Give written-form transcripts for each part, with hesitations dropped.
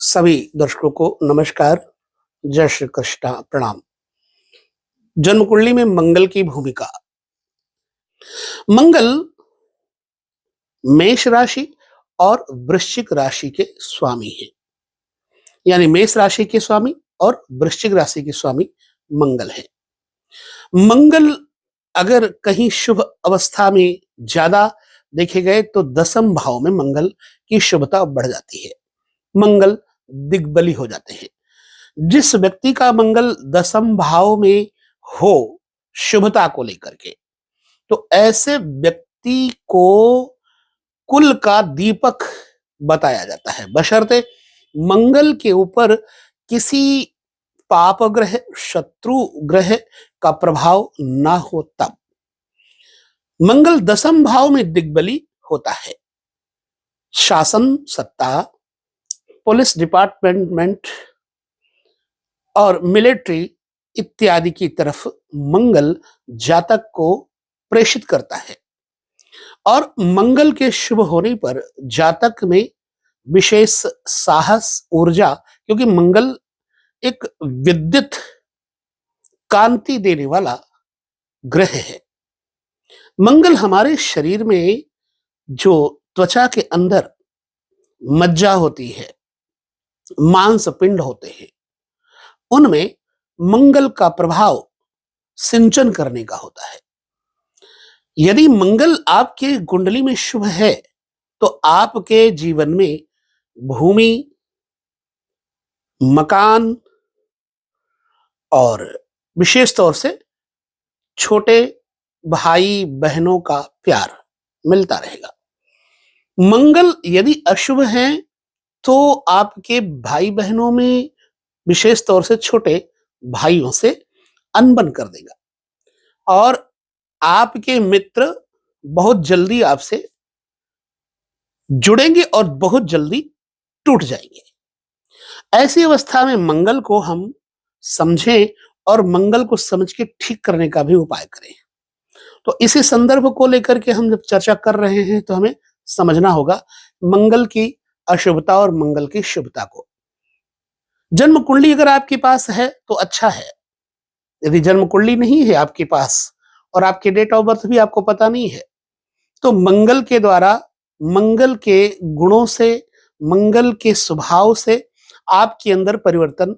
सभी दर्शकों को नमस्कार, जय श्री कृष्णा, प्रणाम। जन्म कुंडली में मंगल की भूमिका। मंगल मेष राशि और वृश्चिक राशि के स्वामी हैं। यानी मेष राशि के स्वामी और वृश्चिक राशि के स्वामी मंगल है। मंगल अगर कहीं शुभ अवस्था में ज्यादा देखे गए तो दसम भाव में मंगल की शुभता बढ़ जाती है। मंगल दिग्बली हो जाते हैं। जिस व्यक्ति का मंगल दसम भाव में हो शुभता को लेकर के, तो ऐसे व्यक्ति को कुल का दीपक बताया जाता है, बशर्ते मंगल के ऊपर किसी पाप ग्रह, शत्रु ग्रह का प्रभाव ना हो। तब मंगल दसम भाव में दिग्बली होता है। शासन सत्ता, पुलिस डिपार्टमेंट और मिलिट्री इत्यादि की तरफ मंगल जातक को प्रेषित करता है। और मंगल के शुभ होने पर जातक में विशेष साहस, ऊर्जा, क्योंकि मंगल एक विद्युत कांति देने वाला ग्रह है। मंगल हमारे शरीर में जो त्वचा के अंदर मज्जा होती है, मांस पिंड होते हैं, उनमें मंगल का प्रभाव सिंचन करने का होता है। यदि मंगल आपके कुंडली में शुभ है तो आपके जीवन में भूमि, मकान और विशेष तौर से छोटे भाई बहनों का प्यार मिलता रहेगा। मंगल यदि अशुभ है तो आपके भाई बहनों में, विशेष तौर से छोटे भाइयों से अनबन कर देगा और आपके मित्र बहुत जल्दी आपसे जुड़ेंगे और बहुत जल्दी टूट जाएंगे। ऐसी अवस्था में मंगल को हम समझें और मंगल को समझ के ठीक करने का भी उपाय करें। तो इसी संदर्भ को लेकर के हम जब चर्चा कर रहे हैं तो हमें समझना होगा मंगल की अशुभता और मंगल की शुभता को। जन्म कुंडली अगर आपके पास है तो अच्छा है। यदि जन्म कुंडली नहीं है आपके पास और आपके डेट ऑफ बर्थ भी आपको पता नहीं है, तो मंगल के द्वारा, मंगल के गुणों से, मंगल के स्वभाव से आपके अंदर परिवर्तन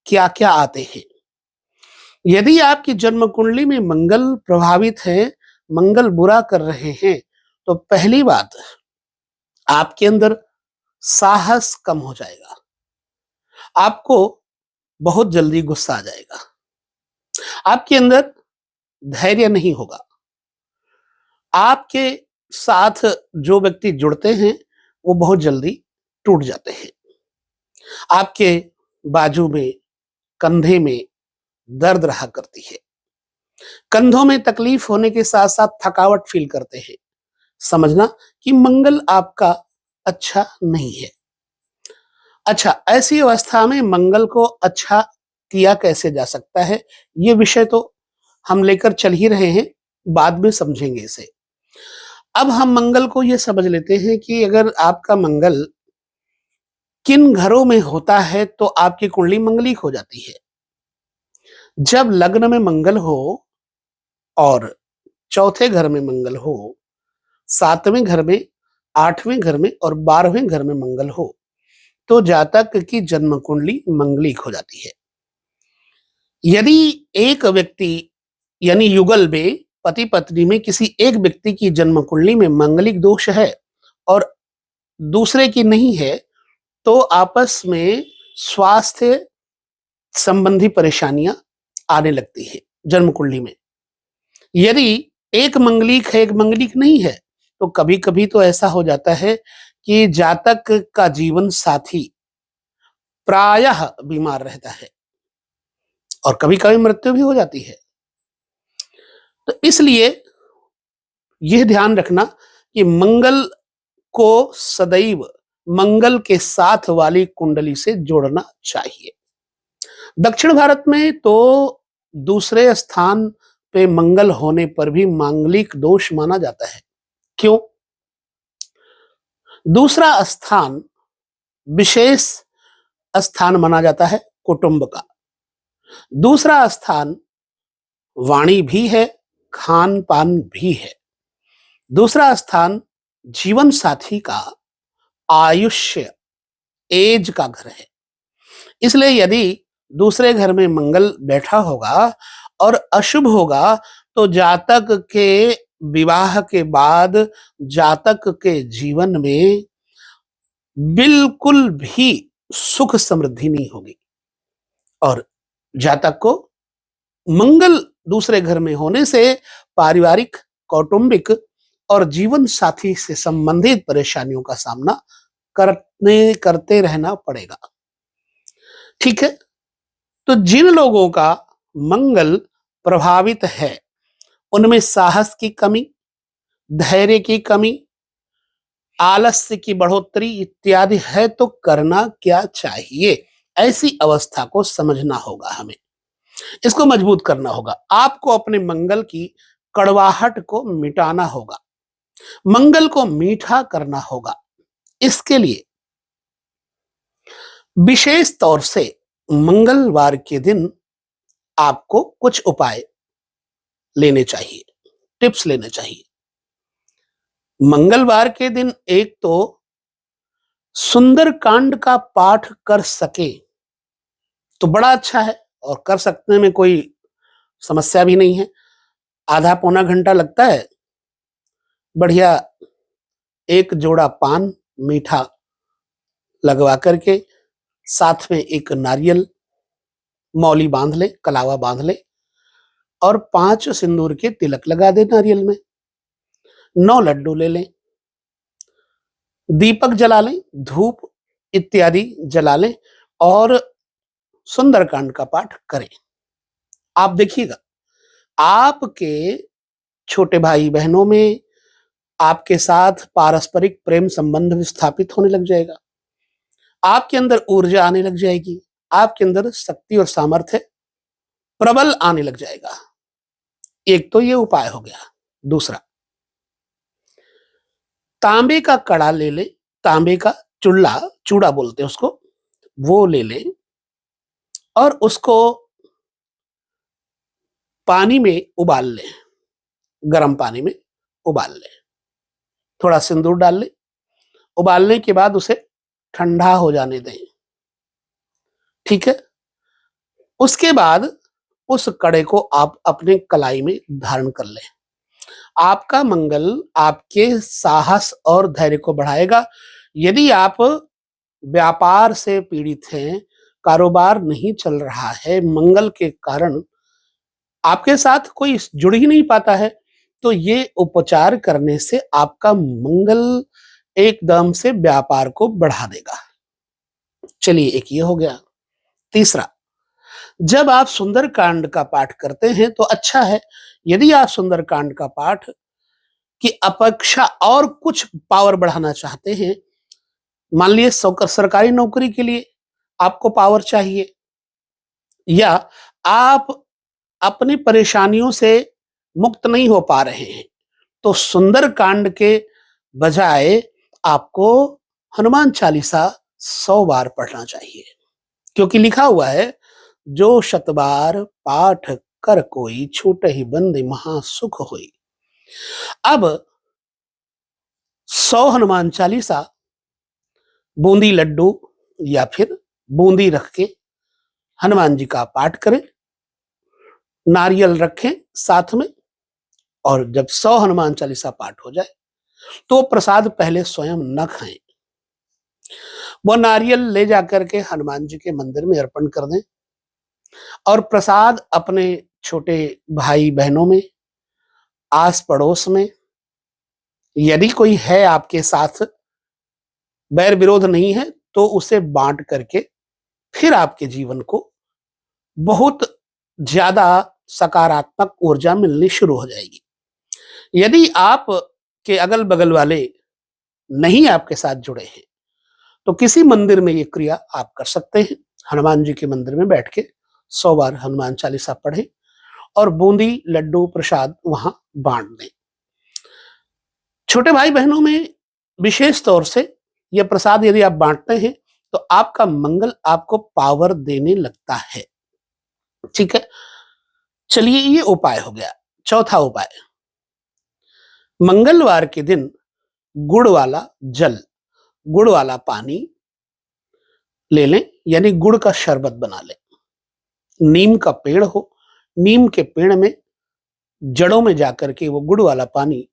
क्या क्या आते हैं। यदि आपकी जन्म कुंडली में मंगल प्रभावित है, मंगल बुरा कर रहे हैं, तो पहली बात, आपके अंदर साहस कम हो जाएगा, आपको बहुत जल्दी गुस्सा आ जाएगा, आपके अंदर धैर्य नहीं होगा, आपके साथ जो व्यक्ति जुड़ते हैं वो बहुत जल्दी टूट जाते हैं, आपके बाजू में, कंधे में दर्द रहा करती है, कंधों में तकलीफ होने के साथ साथ थकावट फील करते हैं। समझना कि मंगल आपका अच्छा नहीं है। अच्छा, ऐसी अवस्था में मंगल को अच्छा किया कैसे जा सकता है, ये विषय तो हम लेकर चल ही रहे हैं, बाद में समझेंगे इसे। अब हम मंगल को ये समझ लेते हैं कि अगर आपका मंगल किन घरों में होता है तो आपकी कुंडली मंगलिक हो जाती है। जब लग्न में मंगल हो और चौथे घर में मंगल हो, सातवें घर में, आठवें घर में और 12वें घर में मंगल हो, तो जातक की जन्म कुंडली मंगलिक हो जाती है। यदि एक व्यक्ति यानी युगल में, पति पत्नी में किसी एक व्यक्ति की जन्म कुंडली में मंगलिक दोष है और दूसरे की नहीं है, तो आपस में स्वास्थ्य संबंधी परेशानियां आने लगती है जन्म कुंडली में। यदि एक मंगलिक है, एक मंगलिक नहीं है, तो कभी कभी तो ऐसा हो जाता है कि जातक का जीवन साथी प्रायः बीमार रहता है और कभी कभी मृत्यु भी हो जाती है। तो इसलिए यह ध्यान रखना कि मंगल को सदैव मंगल के साथ वाली कुंडली से जोड़ना चाहिए। दक्षिण भारत में तो दूसरे स्थान पे मंगल होने पर भी मांगलिक दोष माना जाता है। क्यों? दूसरा स्थान विशेष स्थान माना जाता है कुटुंब का। दूसरा स्थान वाणी भी है, खान पान भी है। दूसरा स्थान जीवन साथी का आयुष्य, एज का घर है। इसलिए यदि दूसरे घर में मंगल बैठा होगा और अशुभ होगा तो जातक के विवाह के बाद जातक के जीवन में बिल्कुल भी सुख समृद्धि नहीं होगी। और जातक को मंगल दूसरे घर में होने से पारिवारिक, कौटुंबिक और जीवन साथी से संबंधित परेशानियों का सामना करते रहना पड़ेगा। ठीक है, तो जिन लोगों का मंगल प्रभावित है उनमें साहस की कमी, धैर्य की कमी, आलस्य की बढ़ोतरी इत्यादि है, तो करना क्या चाहिए? ऐसी अवस्था को समझना होगा हमें, इसको मजबूत करना होगा। आपको अपने मंगल की कड़वाहट को मिटाना होगा, मंगल को मीठा करना होगा। इसके लिए विशेष तौर से मंगलवार के दिन आपको कुछ उपाय लेने चाहिए, टिप्स लेने चाहिए। मंगलवार के दिन एक तो सुंदरकांड का पाठ कर सके तो बड़ा अच्छा है, और कर सकने में कोई समस्या भी नहीं है। आधा पौना घंटा लगता है। बढ़िया एक जोड़ा पान मीठा लगवा करके साथ में एक नारियल मौली बांध ले, कलावा बांध ले, और 5 सिंदूर के तिलक लगा दे नारियल में। 9 लड्डू ले लें, दीपक जला लें, धूप इत्यादि जला लें और सुंदरकांड का पाठ करें। आप देखिएगा आपके छोटे भाई बहनों में आपके साथ पारस्परिक प्रेम संबंध स्थापित होने लग जाएगा। आपके अंदर ऊर्जा आने लग जाएगी, आपके अंदर शक्ति और सामर्थ्य प्रबल आने लग जाएगा। एक तो ये उपाय हो गया। दूसरा, तांबे का कड़ा ले ले, तांबे का चूड़ा बोलते हैं उसको, वो ले ले और उसको पानी में उबाल ले, गर्म पानी में उबाल ले, थोड़ा सिंदूर डाल ले। उबालने के बाद उसे ठंडा हो जाने दें। ठीक है, उसके बाद उस कड़े को आप अपने कलाई में धारण कर लें। आपका मंगल आपके साहस और धैर्य को बढ़ाएगा। यदि आप व्यापार से पीड़ित हैं, कारोबार नहीं चल रहा है, मंगल के कारण आपके साथ कोई जुड़ ही नहीं पाता है, तो ये उपचार करने से आपका मंगल एकदम से व्यापार को बढ़ा देगा। चलिए, एक ये हो गया। तीसरा, जब आप सुंदरकांड का पाठ करते हैं तो अच्छा है। यदि आप सुंदरकांड का पाठ की अपेक्षा और कुछ पावर बढ़ाना चाहते हैं, मान लीजिए सरकारी नौकरी के लिए आपको पावर चाहिए, या आप अपनी परेशानियों से मुक्त नहीं हो पा रहे हैं, तो सुंदरकांड के बजाय आपको हनुमान चालीसा 100 बार पढ़ना चाहिए, क्योंकि लिखा हुआ है, जो शतबार पाठ कर कोई, छूटे ही बंदी महासुख होई। अब 100 हनुमान चालीसा बूंदी लड्डू या फिर बूंदी रख के हनुमान जी का पाठ करें, नारियल रखें साथ में, और जब 100 हनुमान चालीसा पाठ हो जाए तो प्रसाद पहले स्वयं न खाएं। वो नारियल ले जाकर के हनुमान जी के मंदिर में अर्पण कर दें, और प्रसाद अपने छोटे भाई बहनों में, आस पड़ोस में, यदि कोई है आपके साथ, बैर विरोध नहीं है, तो उसे बांट करके फिर आपके जीवन को बहुत ज्यादा सकारात्मक ऊर्जा मिलनी शुरू हो जाएगी। यदि आप के अगल बगल वाले नहीं आपके साथ जुड़े हैं, तो किसी मंदिर में ये क्रिया आप कर सकते हैं। हनुमान जी के मंदिर में बैठ के 100 बार हनुमान चालीसा पढ़ें और बूंदी लड्डू प्रसाद वहां बांट दें। छोटे भाई बहनों में विशेष तौर से यह प्रसाद यदि आप बांटते हैं तो आपका मंगल आपको पावर देने लगता है। ठीक है, चलिए ये उपाय हो गया। चौथा उपाय, मंगलवार के दिन गुड़ वाला जल, गुड़ वाला पानी ले लें, यानी गुड़ का शरबत बना लें। नीम का पेड़ हो, नीम के पेड़ में जड़ों में जाकर के वो गुड़ वाला पानी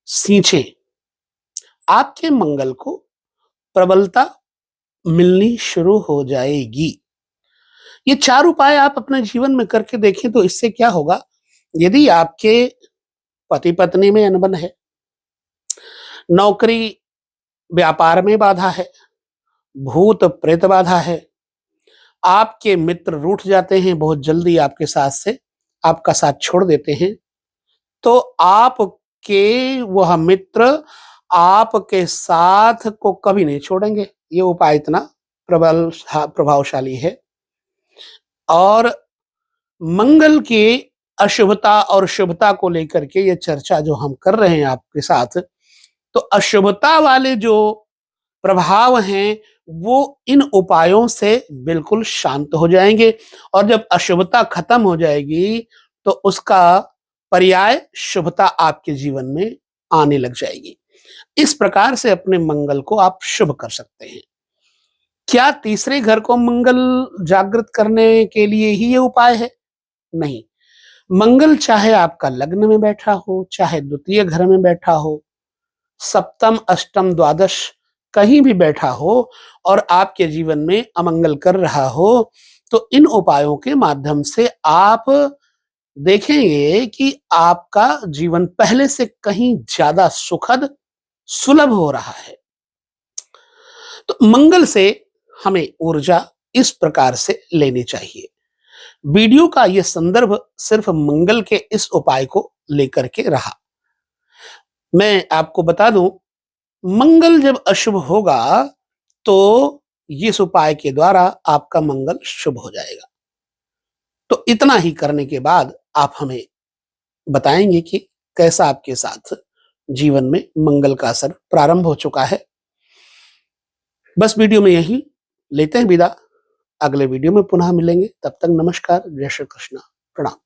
सींचें। आपके मंगल को प्रबलता मिलनी शुरू हो जाएगी। ये 4 उपाय आप अपने जीवन में करके देखें तो इससे क्या होगा, यदि आपके पति पत्नी में अनबन है, नौकरी व्यापार में बाधा है, भूत प्रेत बाधा है, आपके मित्र रूठ जाते हैं, बहुत जल्दी आपके साथ से आपका साथ छोड़ देते हैं, तो आपके वह मित्र आपके साथ को कभी नहीं छोड़ेंगे। ये उपाय इतना प्रभावशाली है। और मंगल की अशुभता और शुभता को लेकर के ये चर्चा जो हम कर रहे हैं आपके साथ, तो अशुभता वाले जो प्रभाव हैं वो इन उपायों से बिल्कुल शांत हो जाएंगे, और जब अशुभता खत्म हो जाएगी तो उसका पर्याय शुभता आपके जीवन में आने लग जाएगी। इस प्रकार से अपने मंगल को आप शुभ कर सकते हैं। क्या तीसरे घर को मंगल जागृत करने के लिए ही ये उपाय है? नहीं। मंगल चाहे आपका लग्न में बैठा हो, चाहे द्वितीय घर में बैठा हो, सप्तम अष्टम द्वादश कहीं भी बैठा हो और आपके जीवन में अमंगल कर रहा हो, तो इन उपायों के माध्यम से आप देखेंगे कि आपका जीवन पहले से कहीं ज्यादा सुखद सुलभ हो रहा है। तो मंगल से हमें ऊर्जा इस प्रकार से लेनी चाहिए। वीडियो का यह संदर्भ सिर्फ मंगल के इस उपाय को लेकर के रहा। मैं आपको बता दूं, मंगल जब अशुभ होगा तो इस उपाय के द्वारा आपका मंगल शुभ हो जाएगा। तो इतना ही करने के बाद आप हमें बताएंगे कि कैसा आपके साथ जीवन में मंगल का असर प्रारंभ हो चुका है। बस वीडियो में यही लेते हैं विदा। अगले वीडियो में पुनः मिलेंगे। तब तक नमस्कार, जय श्री कृष्ण, प्रणाम।